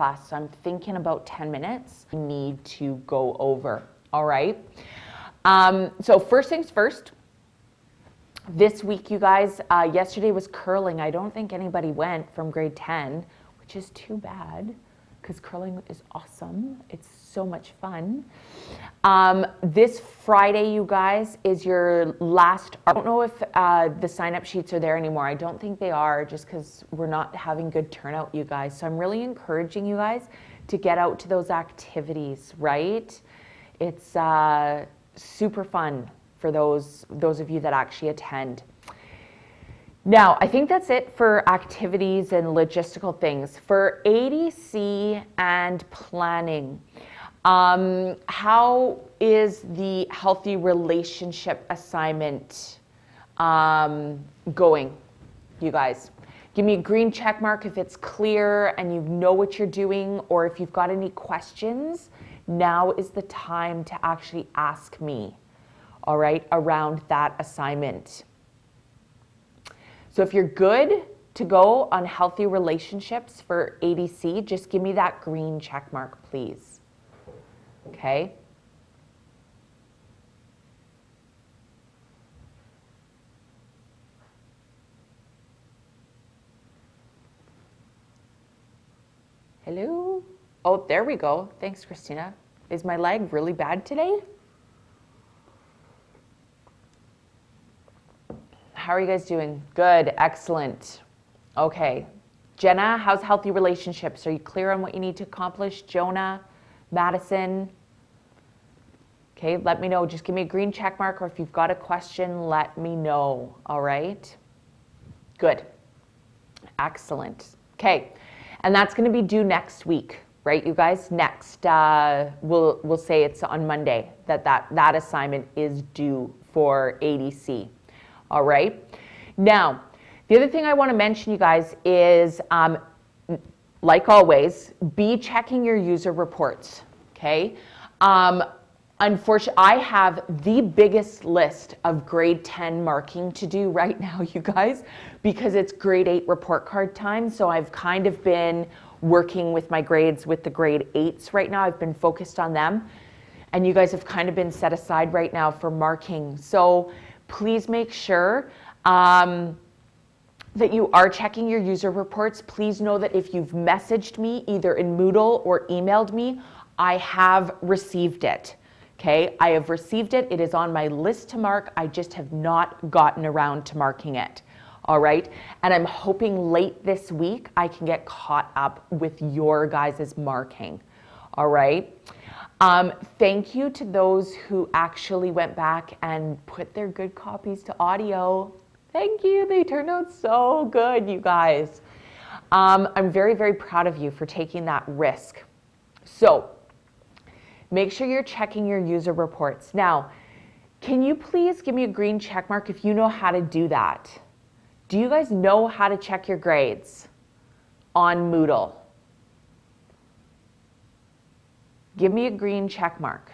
class, so I'm thinking about 10 minutes we need to go over, all right? So first things first, this week, you guys, yesterday was curling. I don't think anybody went from grade 10, which is too bad because curling is awesome. It's so much fun. This Friday, you guys, is your last, I don't know if the sign-up sheets are there anymore. I don't think they are just because we're not having good turnout, you guys. So I'm really encouraging you guys to get out to those activities, right? It's super fun for those of you that actually attend. Now, I think that's it for activities and logistical things. For ADC and planning, how is the healthy relationship assignment going, you guys? Give me a green check mark if it's clear and you know what you're doing, or if you've got any questions, now is the time to actually ask me, all right, around that assignment. So if you're good to go on healthy relationships for ADC, just give me that green check mark, please. Okay? Hello? Oh, there we go. Thanks, Christina. Is my leg really bad today? How are you guys doing? Good, excellent. Okay. Jenna, how's healthy relationships? Are you clear on what you need to accomplish? Jonah, Madison? Okay, let me know. Just give me a green check mark, or if you've got a question, let me know, all right? Good. Excellent. Okay, and that's going to be due next week, right, you guys? Next, we'll say it's on Monday that assignment is due for ADC. All right. Now, the other thing I want to mention, you guys, is like always, be checking your user reports. Okay. Unfortunately, I have the biggest list of grade 10 marking to do right now, you guys, because it's grade 8 report card time. So I've kind of been working with my grades with the grade 8s right now. I've been focused on them. And you guys have kind of been set aside right now for marking. So please make sure that you are checking your user reports. Please know that if you've messaged me either in Moodle or emailed me, I have received it. Okay, I have received it. It is on my list to mark. I just have not gotten around to marking it. All right, and I'm hoping late this week I can get caught up with your guys' marking. All right. Thank you to those who actually went back and put their good copies to audio. Thank you. They turned out so good, you guys. I'm very, very proud of you for taking that risk. So make sure you're checking your user reports. Now, can you please give me a green check mark if you know how to do that? Do you guys know how to check your grades on Moodle? Give me a green check mark.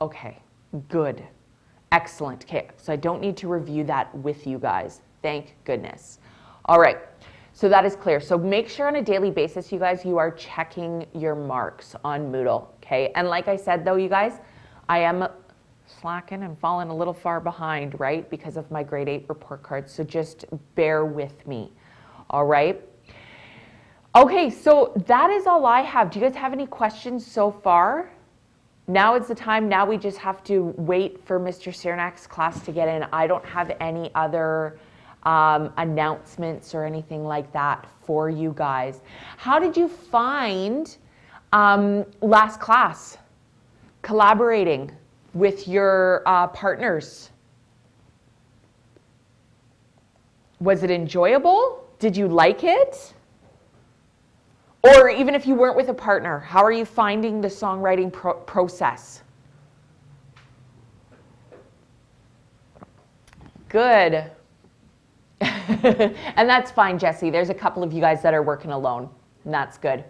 Okay, good. Excellent. Okay, so I don't need to review that with you guys. Thank goodness. All right, so that is clear. So make sure on a daily basis, you guys, you are checking your marks on Moodle, okay? And like I said, though, you guys, I am slacking and falling a little far behind, right, because of my grade 8 report cards. So just bear with me, all right? Okay, so that is all I have. Do you guys have any questions so far? Now is the time. Now we just have to wait for Mr. Cernak's class to get in. I don't have any other announcements or anything like that for you guys. How did you find last class? Collaborating with your partners. Was it enjoyable? Did you like it? Or even if you weren't with a partner, how are you finding the songwriting process? Good. And that's fine, Jesse. There's a couple of you guys that are working alone, and that's good.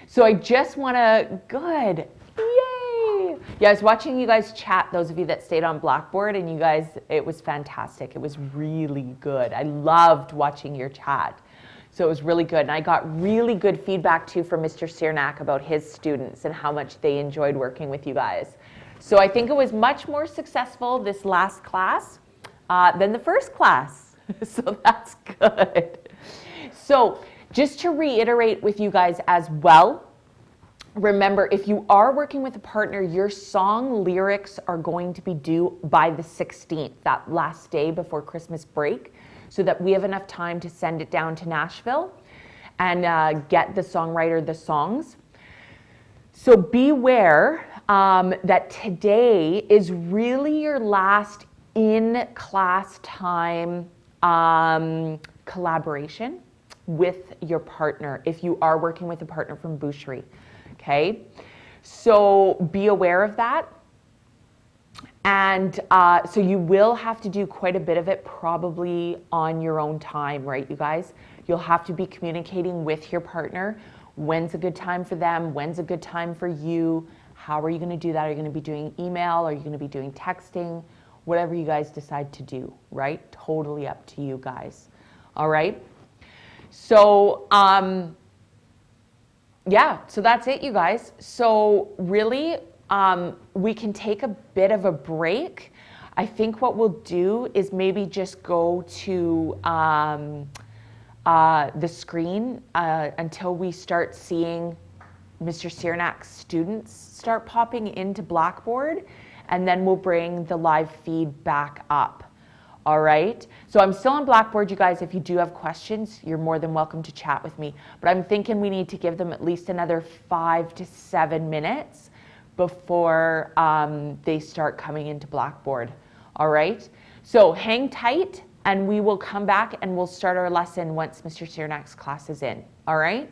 So I just want to, good. Yay. Yeah, I was watching you guys chat, those of you that stayed on Blackboard, and you guys, it was fantastic. It was really good. I loved watching your chat. So it was really good. And I got really good feedback too from Mr. Ciernak about his students and how much they enjoyed working with you guys. So I think it was much more successful this last class than the first class. So that's good. So just to reiterate with you guys as well, remember, if you are working with a partner, your song lyrics are going to be due by the 16th, that last day before Christmas break, so that we have enough time to send it down to Nashville and get the songwriter the songs. So beware that today is really your last in-class time collaboration with your partner if you are working with a partner from Boucherie. Okay, so be aware of that. And so you will have to do quite a bit of it probably on your own time, right, you guys? You'll have to be communicating with your partner. When's a good time for them? When's a good time for you? How are you going to do that? Are you going to be doing email? Are you going to be doing texting? Whatever you guys decide to do, right? Totally up to you guys. All right? So, yeah, so that's it, you guys. So really, we can take a bit of a break. I think what we'll do is maybe just go to the screen until we start seeing Mr. Ciernak's students start popping into Blackboard, and then we'll bring the live feed back up. All right, so I'm still on Blackboard, you guys. If you do have questions, you're more than welcome to chat with me. But I'm thinking we need to give them at least another 5 to 7 minutes before they start coming into Blackboard. All right, so hang tight and we will come back and we'll start our lesson once Mr. Ciernak's class is in. All right.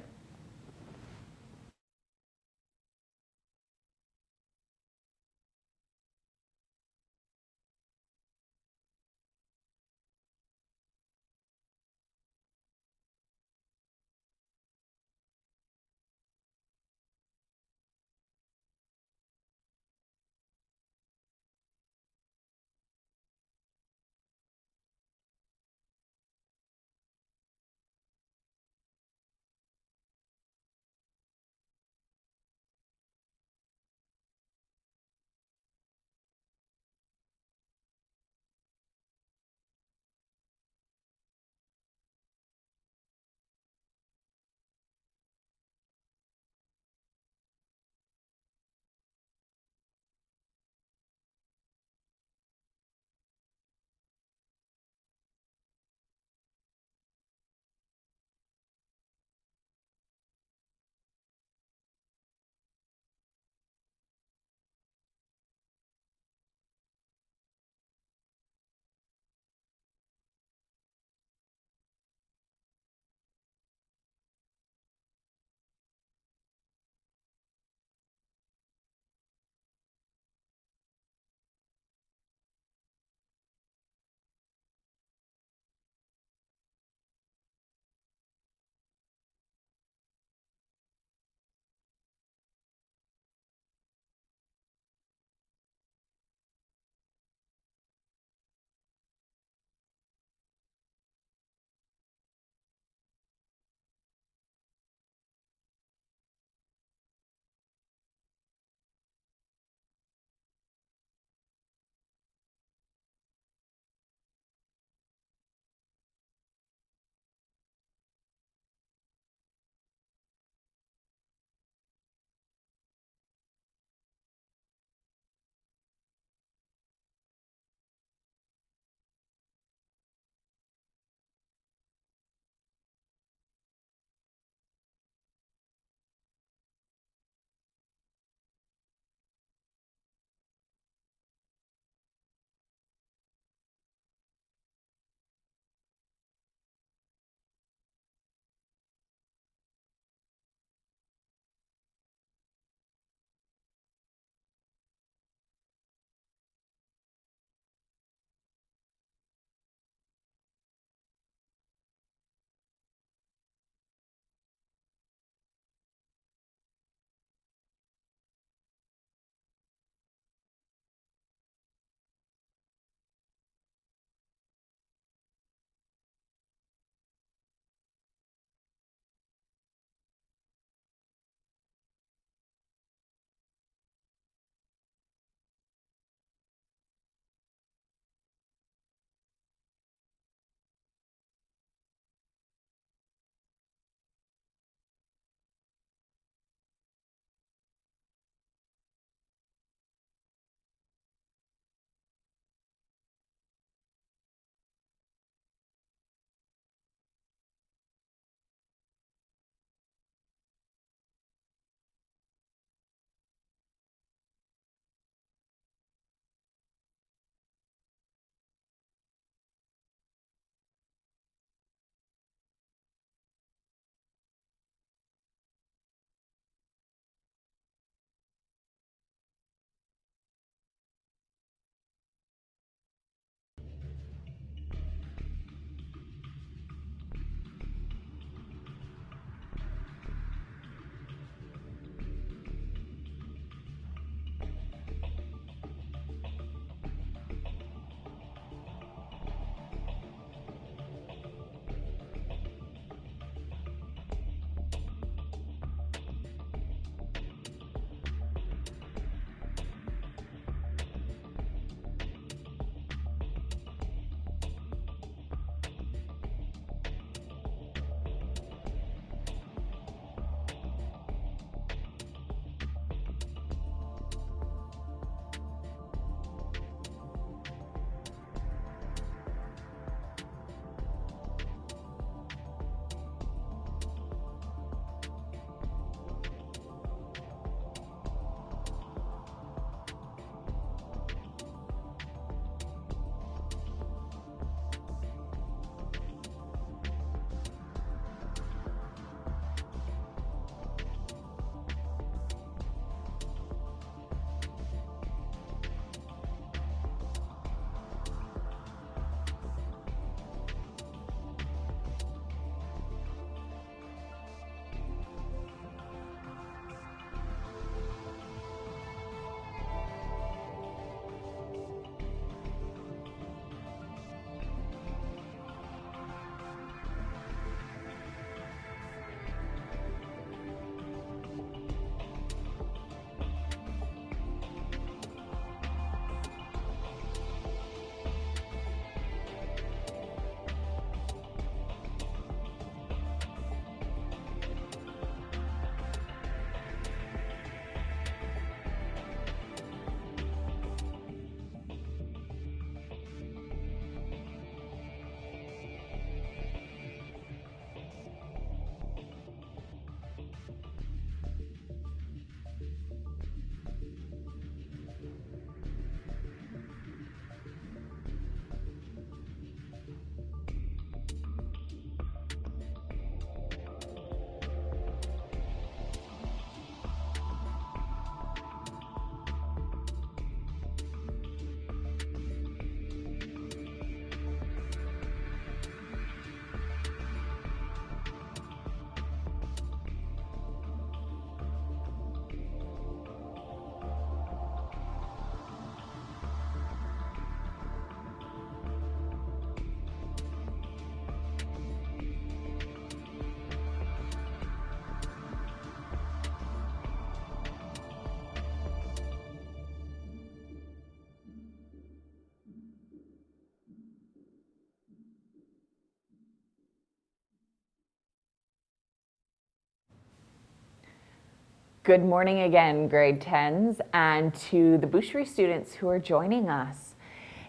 Good morning again, grade 10s, and to the Boucherie students who are joining us.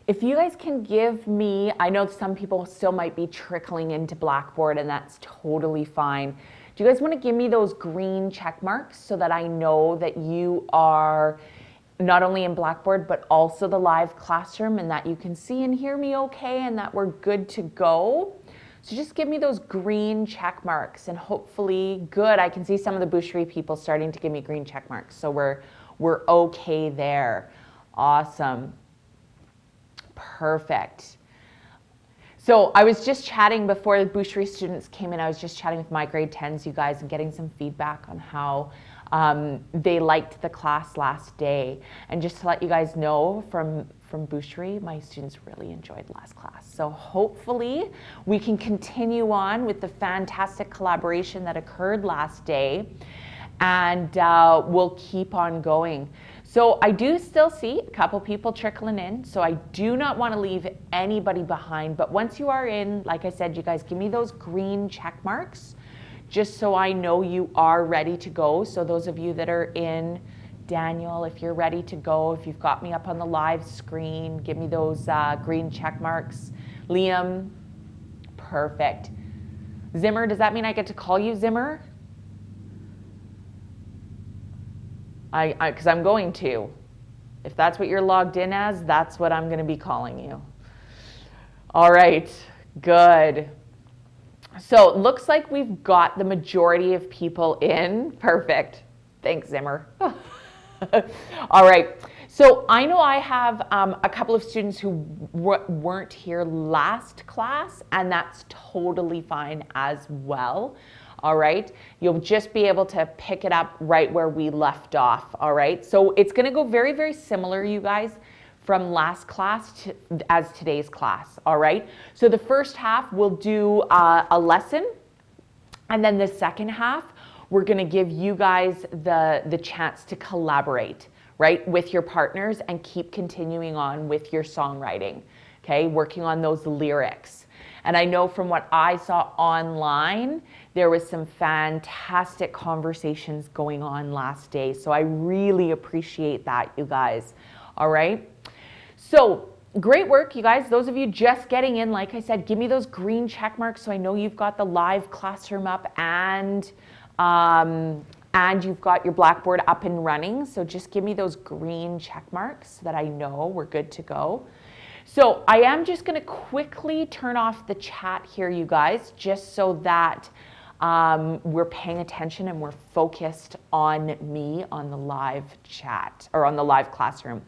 If you guys can give me, I know some people still might be trickling into Blackboard, and that's totally fine. Do you guys want to give me those green check marks so that I know that you are not only in Blackboard, but also the live classroom, and that you can see and hear me okay, and that we're good to go? So just give me those green check marks, and hopefully, good, I can see some of the Boucherie people starting to give me green check marks. So we're okay there. Awesome. Perfect. So I was just chatting before the Boucherie students came in, I was just chatting with my grade 10s, you guys, and getting some feedback on how they liked the class last day. And just to let you guys know, from Boucherie, my students really enjoyed last class. So hopefully we can continue on with the fantastic collaboration that occurred last day, and we'll keep on going. So I do still see a couple people trickling in, so I do not want to leave anybody behind. But once you are in, like I said, you guys give me those green check marks, just so I know you are ready to go. So those of you that are in, Daniel, if you're ready to go, if you've got me up on the live screen, give me those green check marks. Liam, perfect. Zimmer, does that mean I get to call you Zimmer? Because I'm going to. If that's what you're logged in as, that's what I'm going to be calling you. All right, good. So it looks like we've got the majority of people in. Perfect. Thanks, Zimmer. All right. So I know I have a couple of students who weren't here last class, and that's totally fine as well. All right. You'll just be able to pick it up right where we left off. All right. So it's going to go very, very similar, you guys, from last class as today's class. All right. So the first half we'll do a lesson, and then the second half we're going to give you guys the chance to collaborate, right, with your partners and keep continuing on with your songwriting. Okay, working on those lyrics. And I know from what I saw online, there was some fantastic conversations going on last day. So I really appreciate that, you guys. All right. So great work, you guys. Those of you just getting in, like I said, give me those green check marks so I know you've got the live classroom up and you've got your Blackboard up and running. So just give me those green check marks so that I know we're good to go. So I am just going to quickly turn off the chat here, you guys, just so that we're paying attention and we're focused on me on the live chat or on the live classroom.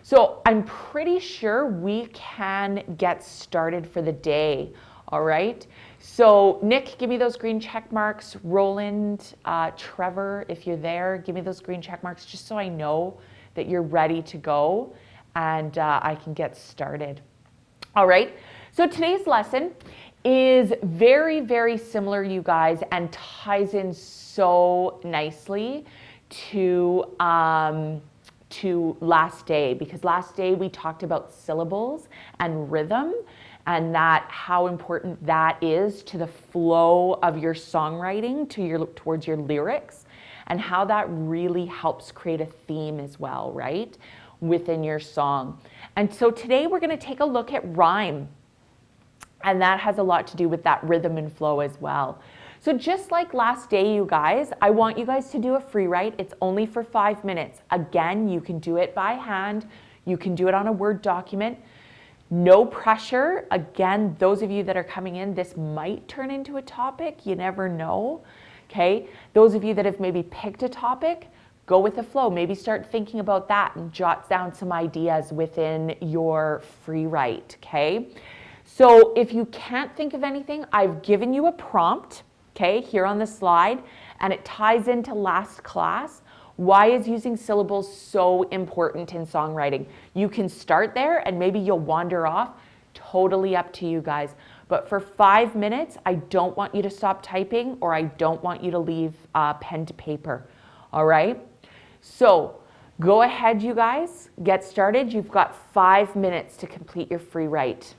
So I'm pretty sure we can get started for the day. All right. So Nick, give me those green check marks. Roland, Trevor, if you're there, give me those green check marks just so I know that you're ready to go and I can get started. All right. So today's lesson is very, very similar, you guys, and ties in so nicely to last day, because last day we talked about syllables and rhythm, and that how important that is to the flow of your songwriting, towards your lyrics, and how that really helps create a theme as well, right, within your song. And so today we're going to take a look at rhyme, and that has a lot to do with that rhythm and flow as well. So just like last day, you guys, I want you guys to do a free write. It's only for 5 minutes. Again, you can do it by hand. You can do it on a Word document. No pressure. Again, those of you that are coming in, this might turn into a topic. You never know. Okay. Those of you that have maybe picked a topic, go with the flow. Maybe start thinking about that and jot down some ideas within your free write. Okay. So if you can't think of anything, I've given you a prompt, okay, here on the slide, and it ties into last class. Why is using syllables so important in songwriting? You can start there and maybe you'll wander off. Totally up to you guys. But for 5 minutes, I don't want you to stop typing, or I don't want you to leave pen to paper. All right? So go ahead, you guys. Get started. You've got 5 minutes to complete your free write.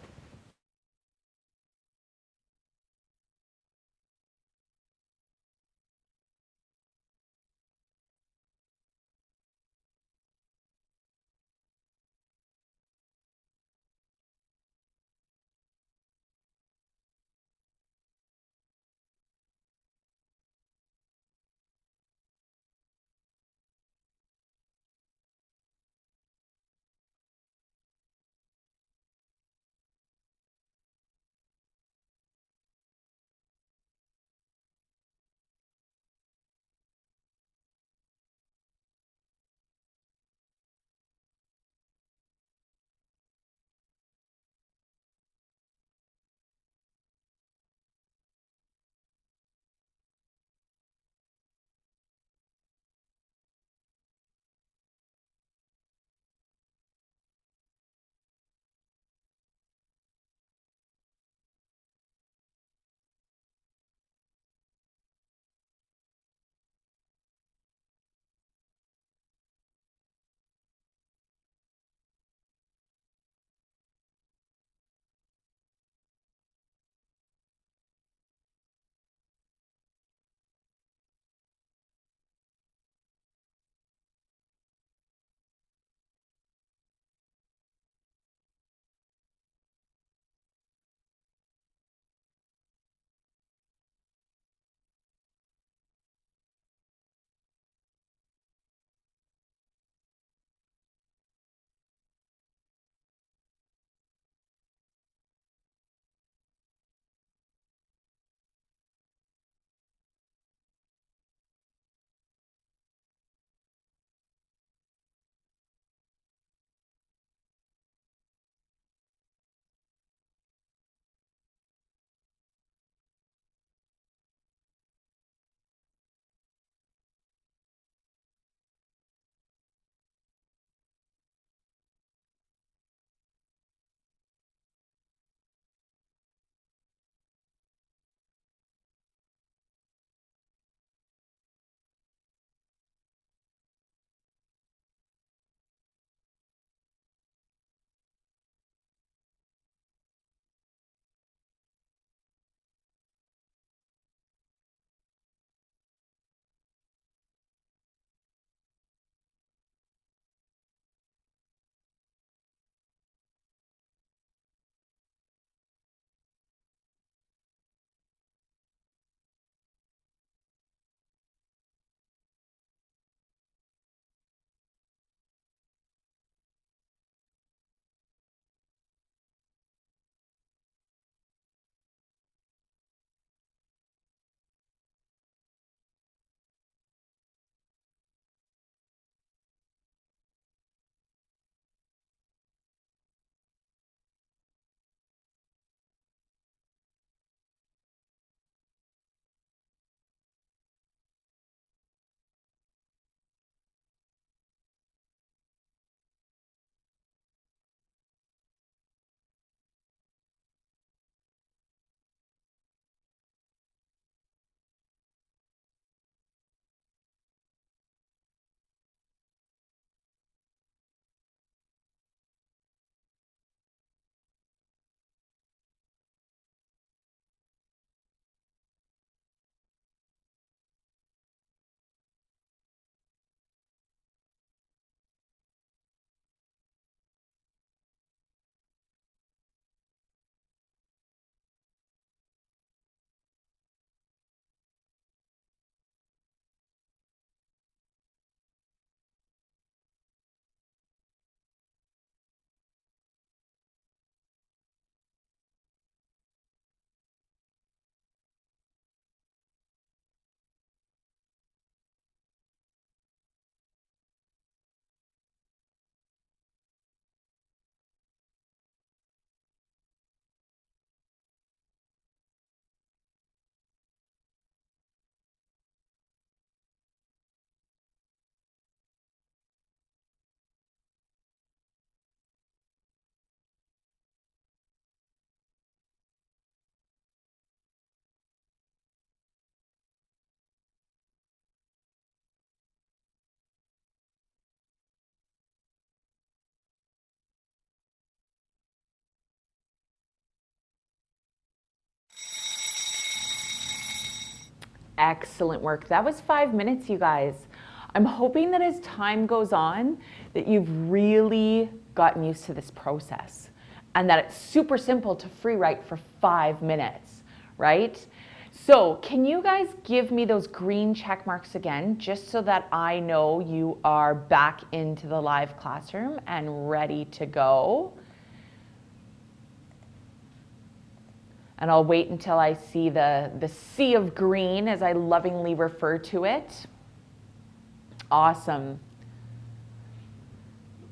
Excellent work. That was 5 minutes, you guys. I'm hoping that as time goes on, that you've really gotten used to this process and that it's super simple to free write for 5 minutes, right? So can you guys give me those green check marks again, just so that I know you are back into the live classroom and ready to go? And I'll wait until I see the sea of green, as I lovingly refer to it. Awesome.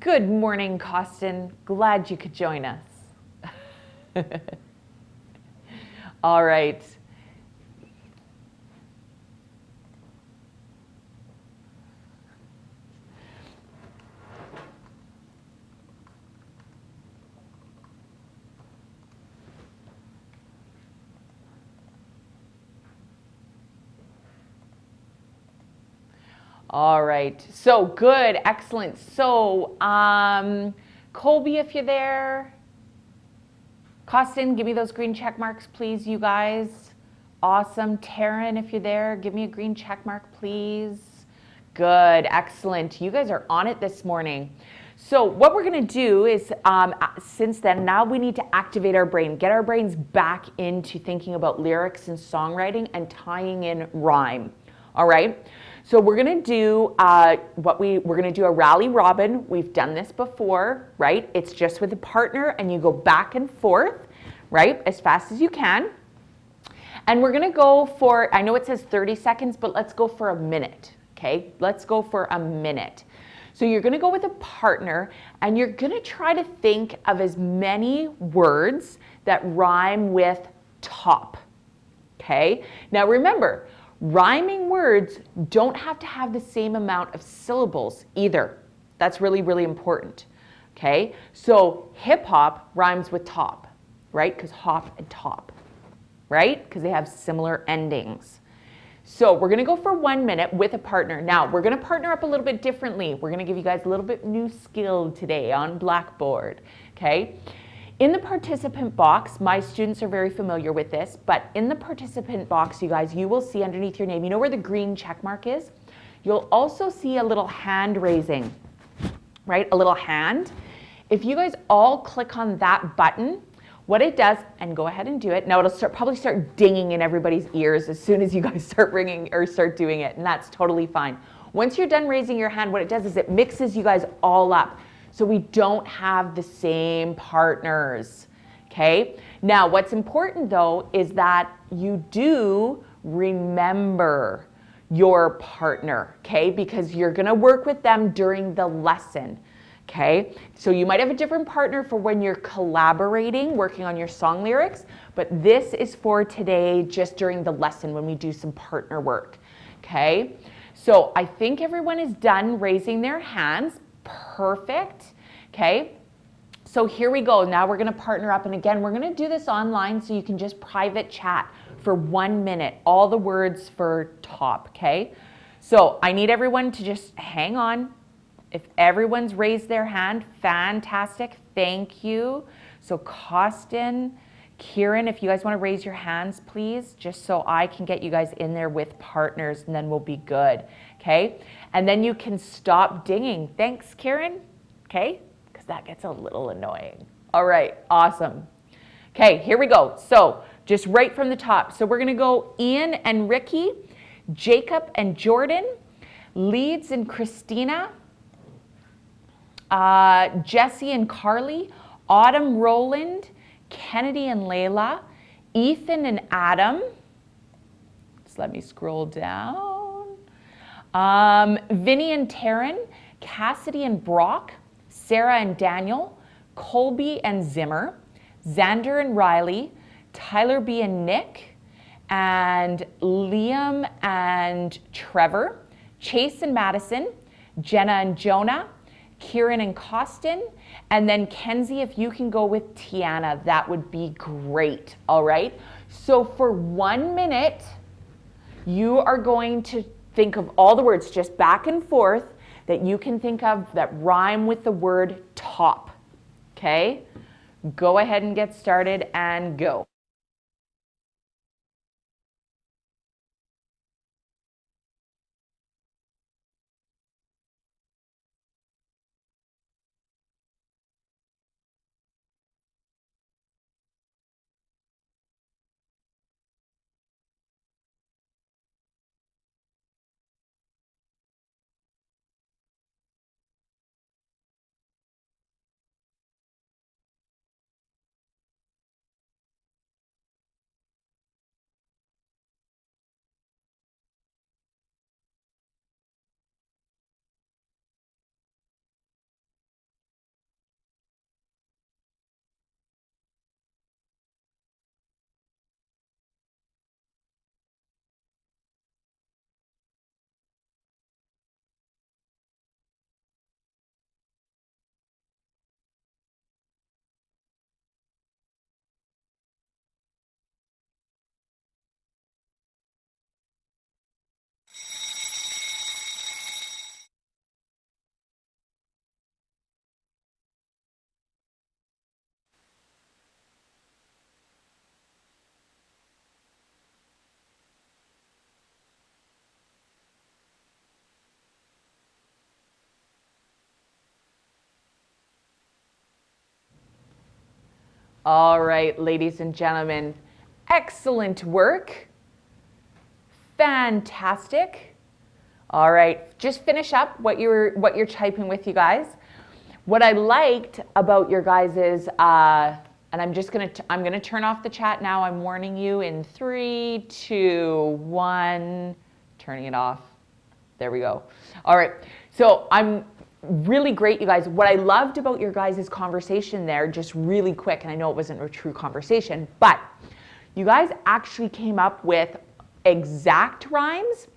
Good morning, Costin. Glad you could join us. All right. All right, so good, excellent. So, Colby, if you're there. Costin, give me those green check marks, please, you guys. Awesome. Taryn, if you're there, give me a green check mark, please. Good, excellent. You guys are on it this morning. So what we're gonna do is, since then, now we need to activate our brain, get our brains back into thinking about lyrics and songwriting and tying in rhyme, all right? So we're gonna do we're gonna do a rally robin. We've done this before, right? It's just with a partner and you go back and forth, right? As fast as you can. And we're gonna go for, I know it says 30 seconds, but let's go for a minute, okay? Let's go for a minute. So you're gonna go with a partner and you're gonna try to think of as many words that rhyme with top, okay? Now remember, rhyming words don't have to have the same amount of syllables either. That's really, really important, okay? So hip hop rhymes with top, right? Because hop and top, right? Because they have similar endings. So we're gonna go for 1 minute with a partner. Now, we're gonna partner up a little bit differently. We're gonna give you guys a little bit new skill today on Blackboard, okay? In the participant box, my students are very familiar with this, but in the participant box, you guys, you will see underneath your name, you know where the green check mark is? You'll also see a little hand raising, right? A little hand. If you guys all click on that button, what it does, and go ahead and do it. Now it'll probably start dinging in everybody's ears as soon as you guys start ringing or start doing it, and that's totally fine. Once you're done raising your hand, what it does is it mixes you guys all up. So we don't have the same partners, okay? Now, what's important though is that you do remember your partner, okay? Because you're gonna work with them during the lesson, okay? So you might have a different partner for when you're collaborating, working on your song lyrics, but this is for today, just during the lesson when we do some partner work, okay? So I think everyone is done raising their hands. Perfect, okay? So here we go. Now we're gonna partner up, and again, we're gonna do this online so you can just private chat for 1 minute, all the words for top, okay? So I need everyone to just hang on. If everyone's raised their hand, fantastic, thank you. So Costin, Kieran, if you guys wanna raise your hands, please, just so I can get you guys in there with partners, and then we'll be good, okay? And then you can stop dinging. Thanks, Kieran, okay? Because that gets a little annoying. All right, awesome. Okay, here we go. So just right from the top. So we're gonna go Ian and Ricky, Jacob and Jordan, Leeds and Christina, Jesse and Carly, Autumn, Roland, Kennedy and Layla, Ethan and Adam. Just let me scroll down. Vinny and Taryn, Cassidy and Brock, Sarah and Daniel, Colby and Zimmer, Xander and Riley, Tyler B and Nick, and Liam and Trevor, Chase and Madison, Jenna and Jonah, Kieran and Costin, and then Kenzie, if you can go with Tiana, that would be great, all right? So for 1 minute, you are going to think of all the words just back and forth that you can think of that rhyme with the word top, okay? Go ahead and get started and go. All right, ladies and gentlemen, excellent work. Fantastic. All right, just finish up what you're typing with, you guys. What I liked about your guys is, and I'm gonna turn off the chat now. I'm warning you in 3, 2, 1, turning it off. There we go. All right, so I'm really great, you guys. What I loved about your guys' conversation there, just really quick, and I know it wasn't a true conversation, but you guys actually came up with exact rhymes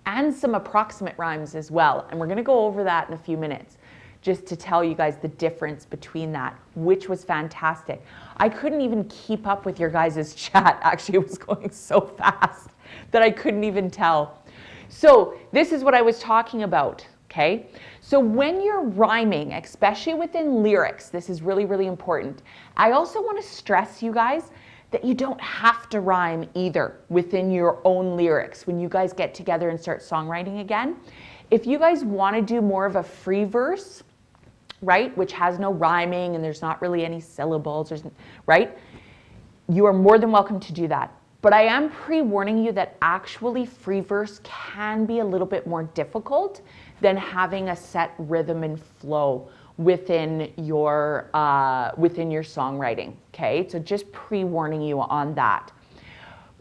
and some approximate rhymes as well. And we're gonna go over that in a few minutes, just to tell you guys the difference between that, which was fantastic. I couldn't even keep up with your guys' chat. Actually, it was going so fast that I couldn't even tell. So this is what I was talking about, okay? So when you're rhyming, especially within lyrics, this is really, really important. I also want to stress, you guys, that you don't have to rhyme either within your own lyrics when you guys get together and start songwriting again. If you guys want to do more of a free verse, right, which has no rhyming and there's not really any syllables, right, you are more than welcome to do that. But I am pre-warning you that actually free verse can be a little bit more difficult than having a set rhythm and flow within your songwriting, okay? So just pre-warning you on that.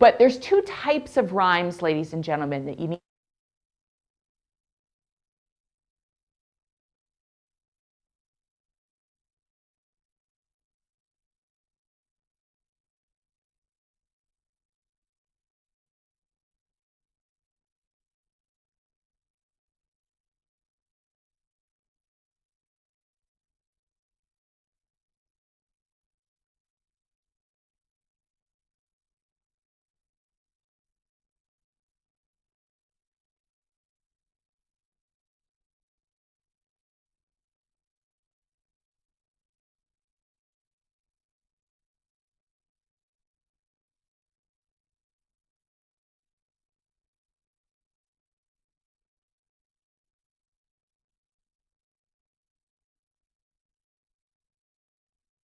But there's two types of rhymes, ladies and gentlemen, that you need.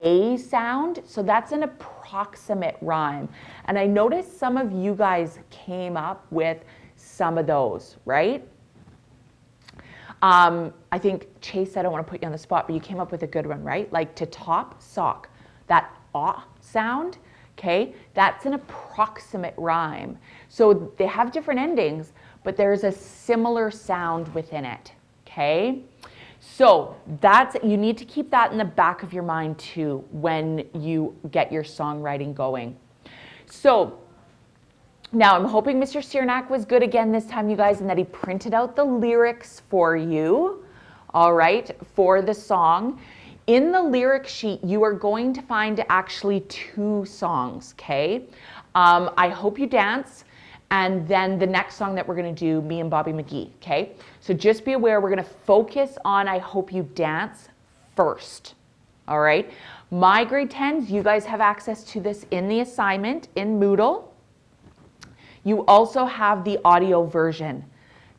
A sound, so that's an approximate rhyme. And I noticed some of you guys came up with some of those, right? I think Chase, I don't want to put you on the spot, but you came up with a good one, right? Like to top sock, that ah sound, okay? That's an approximate rhyme. So they have different endings, but there's a similar sound within it, okay? So you need to keep that in the back of your mind too when you get your songwriting going. So now I'm hoping Mr. Ciernak was good again this time, you guys, and that he printed out the lyrics for you, all right, for the song. In the lyric sheet, you are going to find actually 2 songs, okay? I Hope You Dance, and then the next song that we're gonna do, Me and Bobby McGee, okay? So just be aware, we're gonna focus on I Hope You Dance first, all right? My grade 10s, you guys have access to this in the assignment in Moodle. You also have the audio version,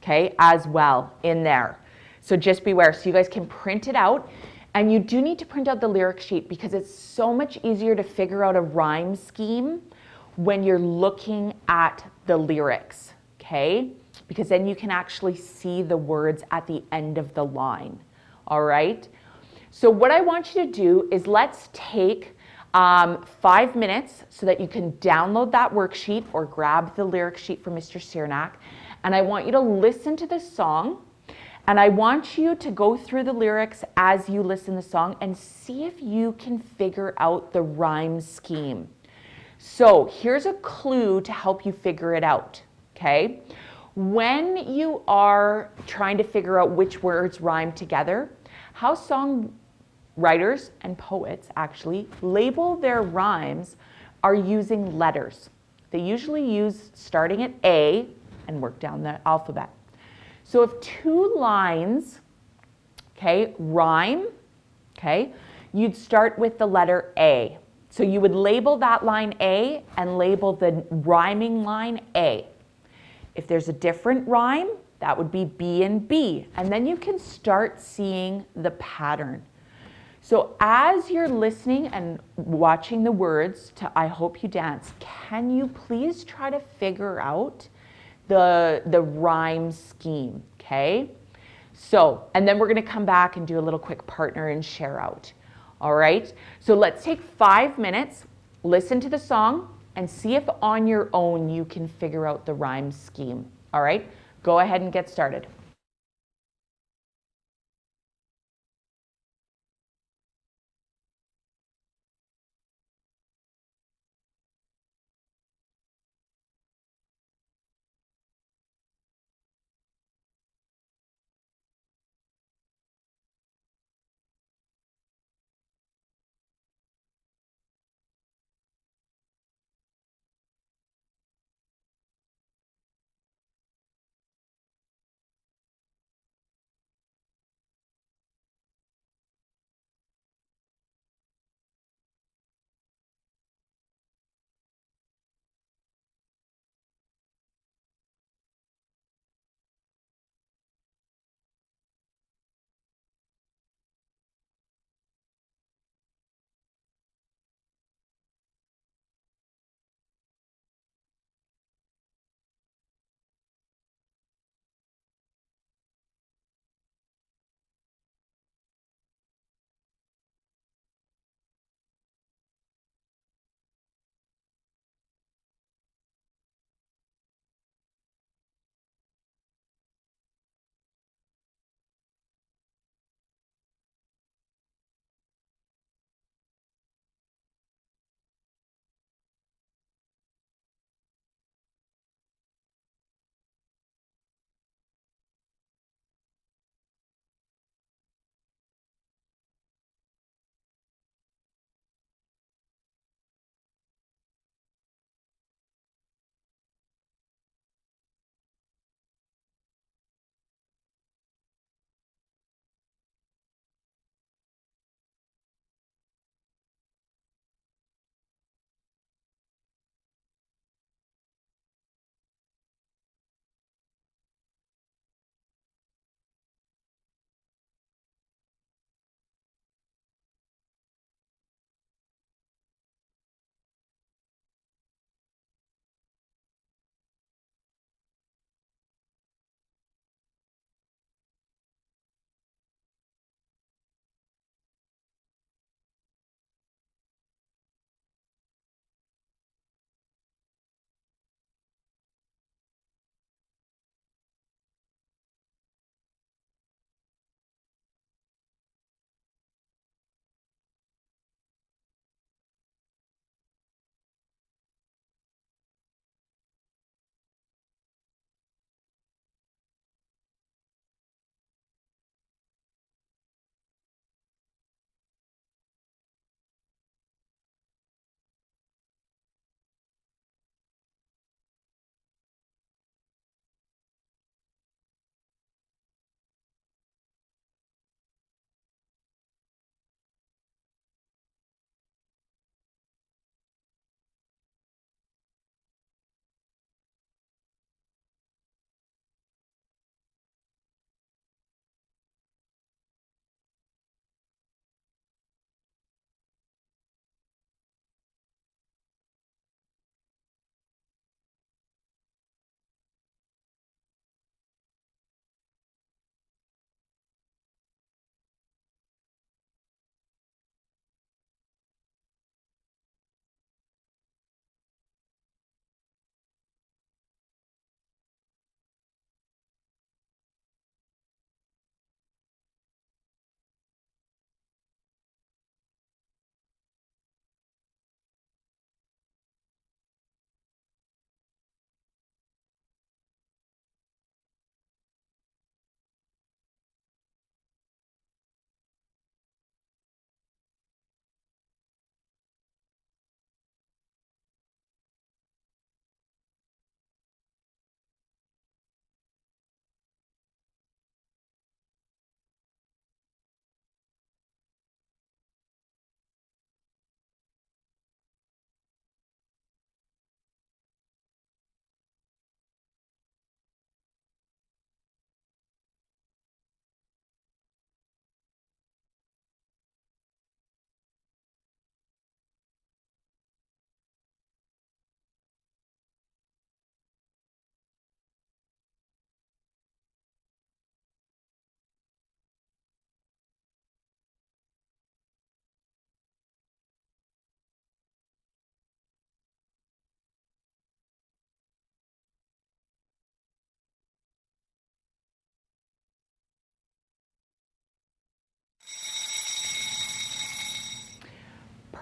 okay, as well in there. So just beware, so you guys can print it out. And you do need to print out the lyric sheet because it's so much easier to figure out a rhyme scheme when you're looking at the lyrics, okay? Because then you can actually see the words at the end of the line, all right? So what I want you to do is let's take 5 minutes so that you can download that worksheet or grab the lyric sheet from Mr. Ciernak. And I want you to listen to this song. And I want you to go through the lyrics as you listen to the song and see if you can figure out the rhyme scheme. So here's a clue to help you figure it out, okay? When you are trying to figure out which words rhyme together, how songwriters and poets actually label their rhymes are using letters. They usually use starting at A and work down the alphabet. So if 2 lines, okay, rhyme, okay, you'd start with the letter A. So you would label that line A and label the rhyming line A. If there's a different rhyme, that would be B and B. And then you can start seeing the pattern. So as you're listening and watching the words to I Hope You Dance, can you please try to figure out the rhyme scheme, okay? So, and then we're gonna come back and do a little quick partner and share out. All right, so let's take 5 minutes, listen to the song, and see if on your own you can figure out the rhyme scheme. All right, go ahead and get started.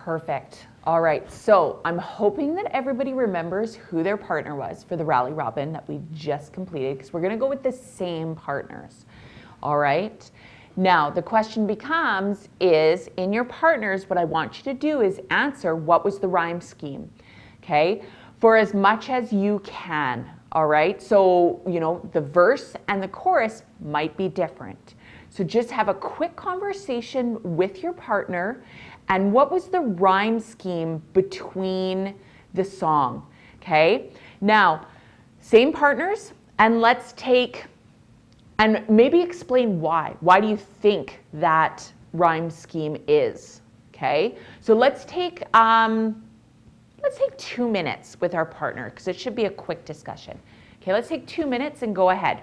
Perfect. All right, so I'm hoping that everybody remembers who their partner was for the Rally Robin that we just completed, because we're going to go with the same partners. All right. Now, the question becomes is, in your partners, what I want you to do is answer what was the rhyme scheme, okay, for as much as you can. All right, so, you know, the verse and the chorus might be different. So just have a quick conversation with your partner. And what was the rhyme scheme between the song? Okay. Now, same partners, and let's take, and maybe explain why. Why do you think that rhyme scheme is? Okay. So let's take 2 minutes with our partner, because it should be a quick discussion. Okay, let's take 2 minutes and go ahead.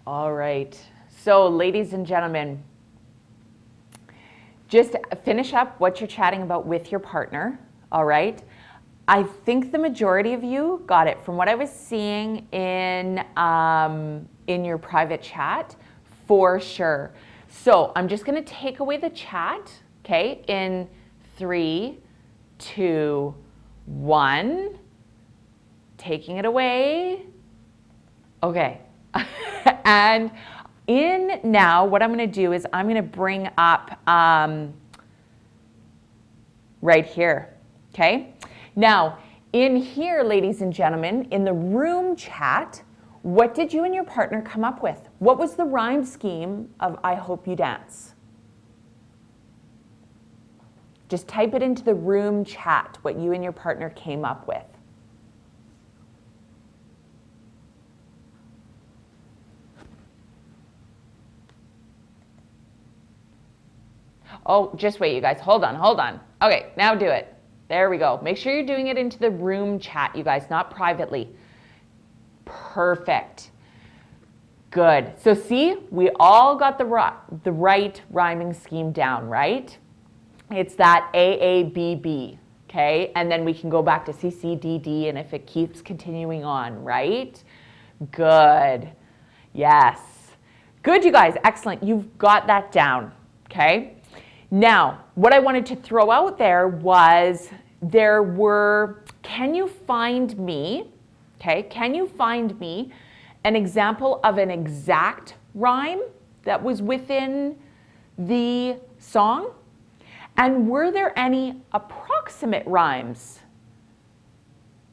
All right. So, ladies and gentlemen, just finish up what you're chatting about with your partner. All right. I think the majority of you got it from what I was seeing in your private chat, for sure. So I'm just going to take away the chat, okay, in 3, 2, 1. Taking it away. Okay. And in now, what I'm going to do is I'm going to bring up right here, okay? Now, in here, ladies and gentlemen, in the room chat, what did you and your partner come up with? What was the rhyme scheme of I Hope You Dance? Just type it into the room chat, what you and your partner came up with. Oh, just wait, you guys. Hold on. Okay, now do it. There we go. Make sure you're doing it into the room chat, you guys, not privately. Perfect. Good. So see, we all got the right rhyming scheme down, right? It's that AABB, okay? And then we can go back to CCDD, and if it keeps continuing on, right? Good. Yes. Good, you guys. Excellent. You've got that down, okay? Now, what I wanted to throw out there was can you find me, okay, can you find me an example of an exact rhyme that was within the song? And were there any approximate rhymes?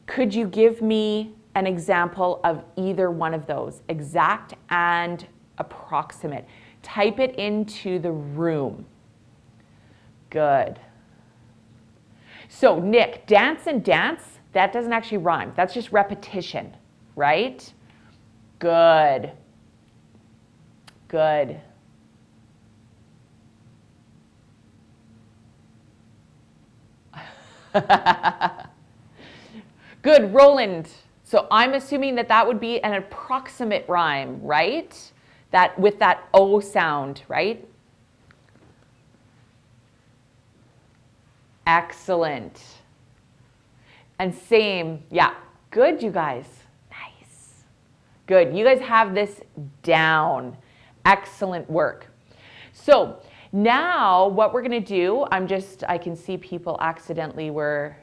Could you give me an example of either one of those, exact and approximate? Type it into the room. Good. So Nick, dance and dance, That doesn't actually rhyme. That's just repetition, right? Good. Good. Good, Roland. So I'm assuming that that would be an approximate rhyme, right? That with that O sound, right? Excellent. And same, yeah. Good, you guys. Nice. Good. You guys have this down. Excellent work. So now what we're going to do, I can see people accidentally were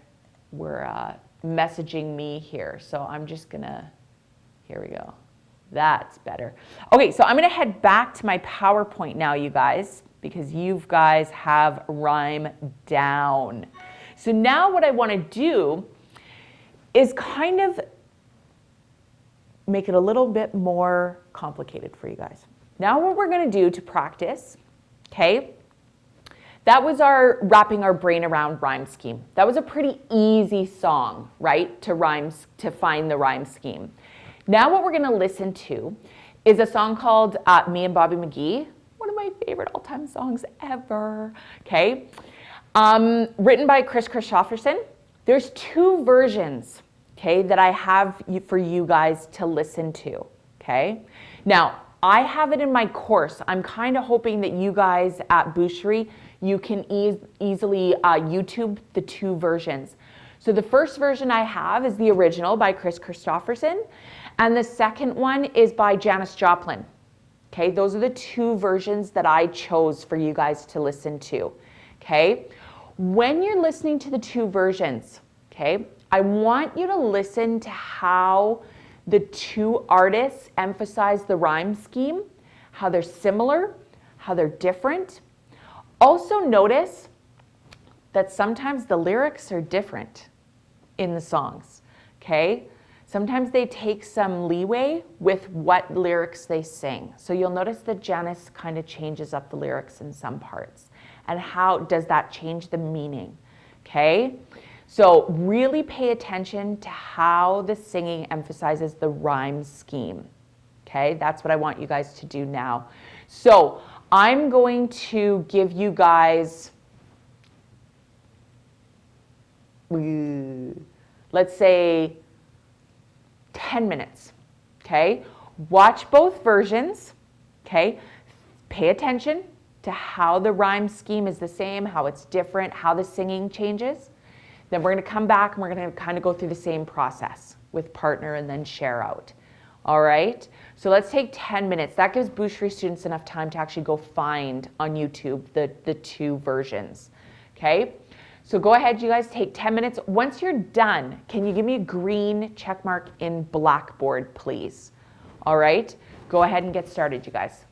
messaging me here. So I'm just going to, here we go. That's better. Okay, so I'm going to head back to my PowerPoint now, you guys, because you guys have rhyme down. So now what I want to do is kind of make it a little bit more complicated for you guys. Now what we're going to do to practice, okay, that was our wrapping our brain around rhyme scheme. That was a pretty easy song, right, to find the rhyme scheme. Now what we're going to listen to is a song called Me and Bobby McGee, one of my favorite all-time songs ever, okay? Written by Kris Kristofferson. There's two versions, okay, that I have for you guys to listen to, okay? Now, I have it in my course. I'm kind of hoping that you guys at Boucherie, you can easily YouTube the two versions. So the first version I have is the original by Kris Kristofferson, and the second one is by Janis Joplin. Okay, those are the two versions that I chose for you guys to listen to. Okay, when you're listening to the two versions, okay, I want you to listen to how the two artists emphasize the rhyme scheme, how they're similar, how they're different. Also notice that sometimes the lyrics are different in the songs, okay? Sometimes they take some leeway with what lyrics they sing. So you'll notice that Janis kind of changes up the lyrics in some parts. And how does that change the meaning, okay? So really pay attention to how the singing emphasizes the rhyme scheme, okay? That's what I want you guys to do now. So I'm going to give you guys, let's say 10 minutes, okay? Watch both versions, okay? Pay attention to how the rhyme scheme is the same, how it's different, how the singing changes. Then we're going to come back and we're going to kind of go through the same process with partner and then share out. All right, so let's take 10 minutes. That gives Boucherie students enough time to actually go find on YouTube the two versions, okay? So go ahead, you guys, take 10 minutes. Once you're done, can you give me a green check mark in Blackboard, please? All right, go ahead and get started, you guys.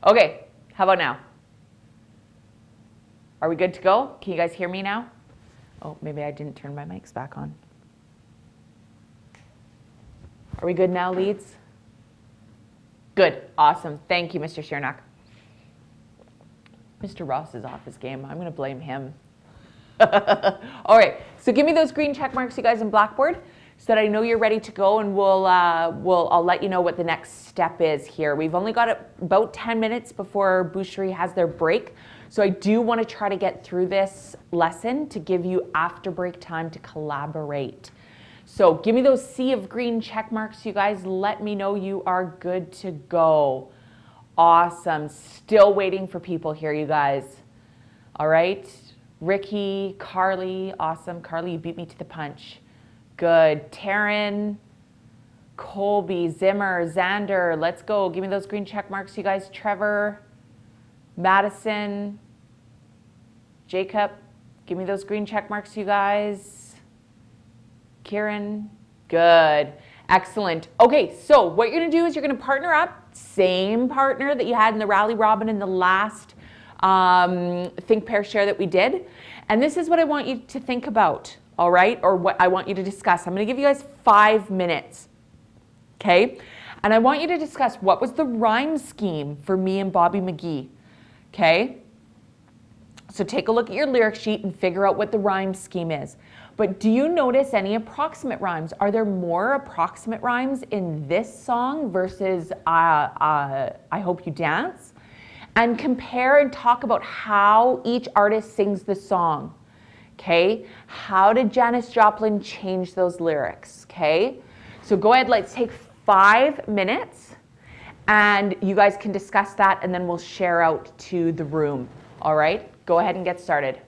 Okay, how about now? Are we good to go? Can you guys hear me now? Oh, maybe I didn't turn my mics back on. Are we good now, leads? Good, awesome. Thank you, Mr. Shernack. Mr. Ross is off his game. I'm gonna blame him. All right, so give me those green check marks, you guys, in Blackboard, so that I know you're ready to go, and I'll let you know what the next step is here. We've only got about 10 minutes before Boucherie has their break, so I do want to try to get through this lesson to give you after break time to collaborate. So give me those sea of green check marks, you guys. Let me know you are good to go. Awesome. Still waiting for people here, you guys. All right. Ricky, Carly, awesome. Carly, you beat me to the punch. Good. Taryn, Colby, Zimmer, Xander, let's go. Give me those green check marks, you guys. Trevor, Madison, Jacob, give me those green check marks, you guys. Kieran, good. Excellent. Okay, so what you're gonna do is you're gonna partner up, same partner that you had in the Rally Robin in the last Think, Pair, Share that we did. And this is what I want you to think about, all right? Or what I want you to discuss. I'm gonna give you guys 5 minutes, okay? And I want you to discuss what was the rhyme scheme for me and Bobby McGee, okay? So take a look at your lyric sheet and figure out what the rhyme scheme is. But do you notice any approximate rhymes? Are there more approximate rhymes in this song versus I Hope You Dance? And compare and talk about how each artist sings the song, okay? How did Janis Joplin change those lyrics, okay? So go ahead, let's take 5 minutes and you guys can discuss that and then we'll share out to the room, all right? Go ahead and get started.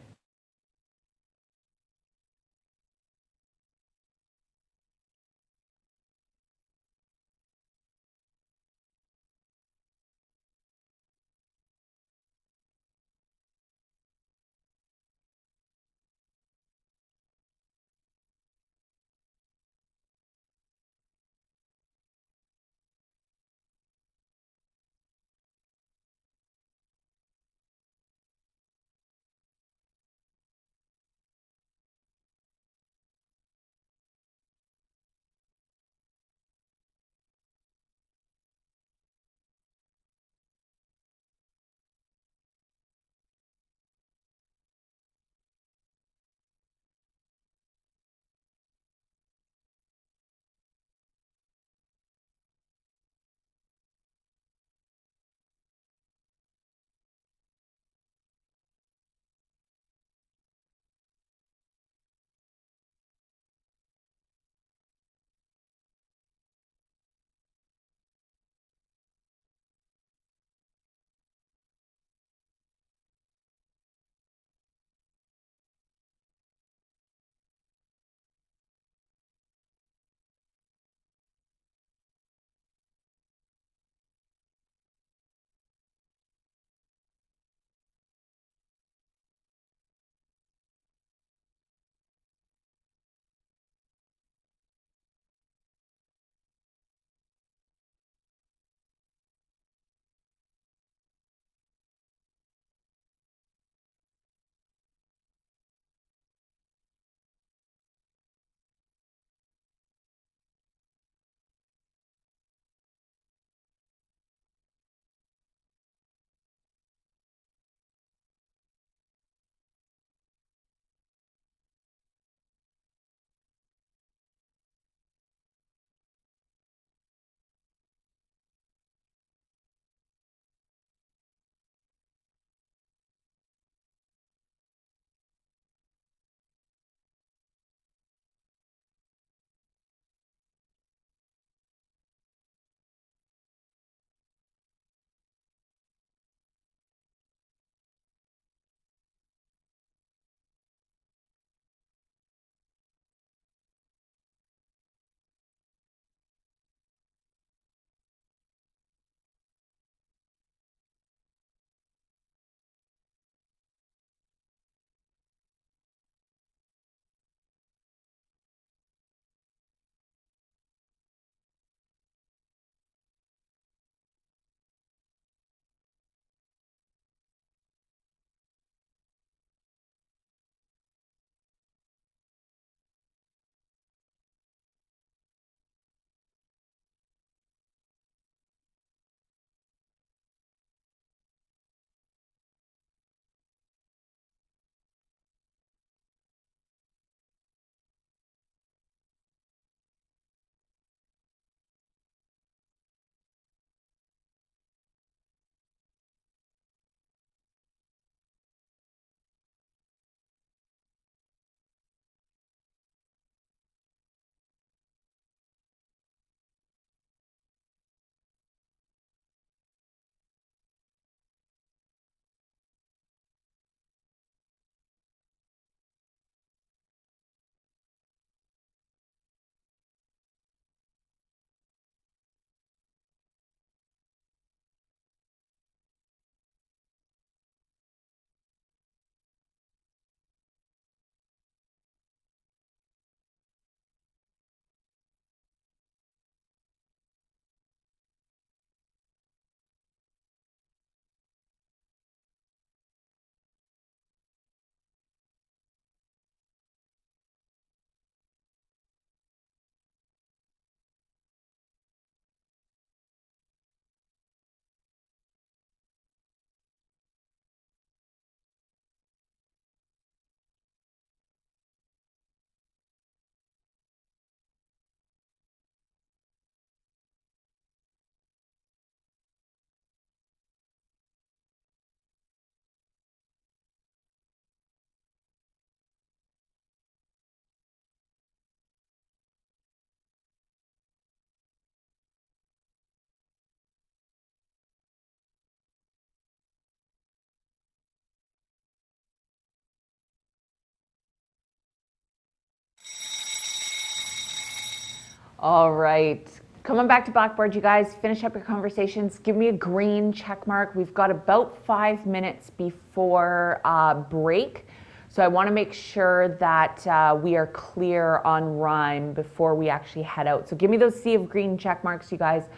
All right. Coming back to Blackboard, you guys, finish up your conversations. Give me a green check mark. We've got about 5 minutes before break. So I want to make sure that we are clear on rhyme before we actually head out. So give me those sea of green check marks, you guys.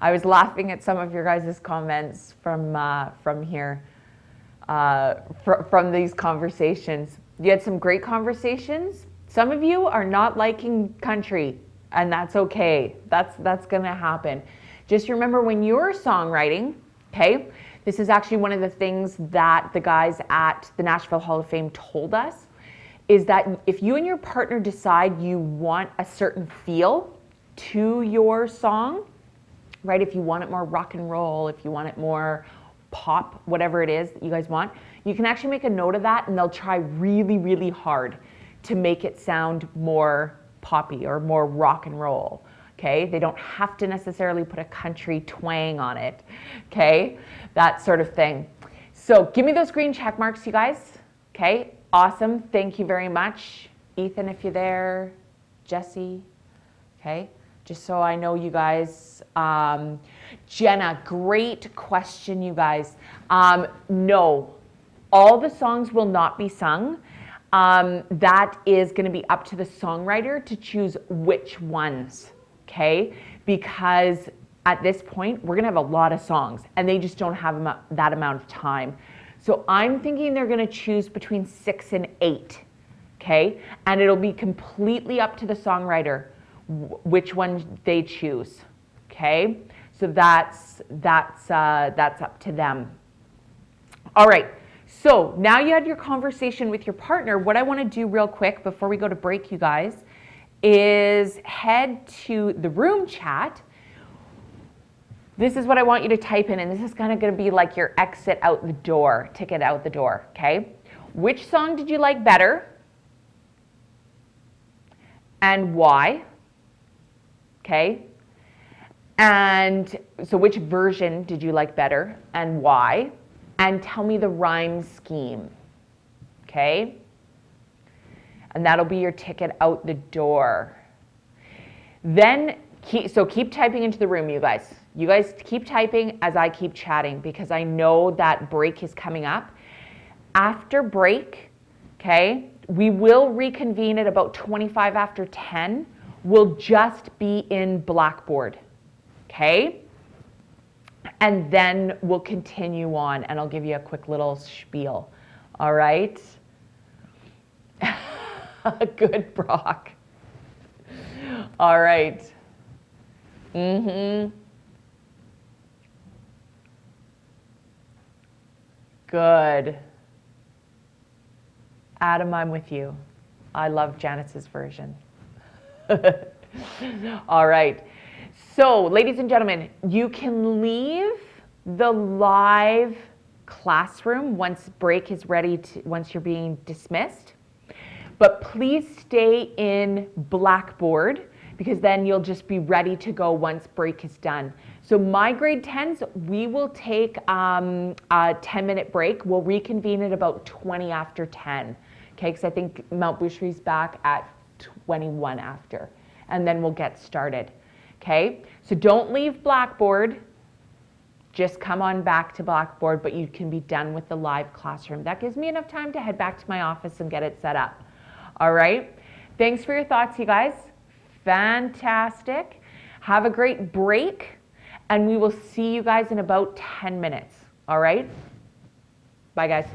I was laughing at some of your guys' comments from here, from these conversations. You had some great conversations. Some of you are not liking country, and that's okay. That's gonna happen. Just remember when you're songwriting, okay, this is actually one of the things that the guys at the Nashville Hall of Fame told us, is that if you and your partner decide you want a certain feel to your song, right? If you want it more rock and roll, if you want it more pop, whatever it is that you guys want, you can actually make a note of that, and they'll try really, really hard to make it sound more poppy or more rock and roll, okay? They don't have to necessarily put a country twang on it, okay? That sort of thing. So give me those green check marks, you guys, okay? Awesome, thank you very much. Ethan, if you're there, Jesse, okay? Just so I know you guys. Jenna, great question, you guys. No, all the songs will not be sung. That is going to be up to the songwriter to choose which ones, okay? Because at this point, we're going to have a lot of songs, and they just don't have that amount of time. So I'm thinking they're going to choose between 6 and 8, okay? And it'll be completely up to the songwriter which one they choose, okay? So that's up to them. All right, so now you had your conversation with your partner. What I want to do real quick before we go to break, you guys, is head to the room chat. This is what I want you to type in, and this is kind of going to be like your exit out the door, ticket out the door, okay? Which song did you like better? And why? Okay, and so which version did you like better and why? And tell me the rhyme scheme, okay? And that'll be your ticket out the door. Then, keep typing into the room, you guys. You guys keep typing as I keep chatting, because I know that break is coming up. After break, okay, we will reconvene at about 25 after 10. Will just be in Blackboard, okay? And then we'll continue on, and I'll give you a quick little spiel, all right? Good, Brock. All right. Good. Adam, I'm with you. I love Janice's version. All right. So, ladies and gentlemen, you can leave the live classroom once break is ready, once you're being dismissed. But please stay in Blackboard, because then you'll just be ready to go once break is done. So my grade 10s, we will take a 10-minute break. We'll reconvene at about 20 after 10. Okay, because I think Mount Boucherie's back at 21 after, and then we'll get started. Okay, so don't leave Blackboard, just come on back to Blackboard, but you can be done with the live classroom. That gives me enough time to head back to my office and get it set up. All right, thanks for your thoughts, you guys. Fantastic. Have a great break, and we will see you guys in about 10 minutes. All right, bye guys.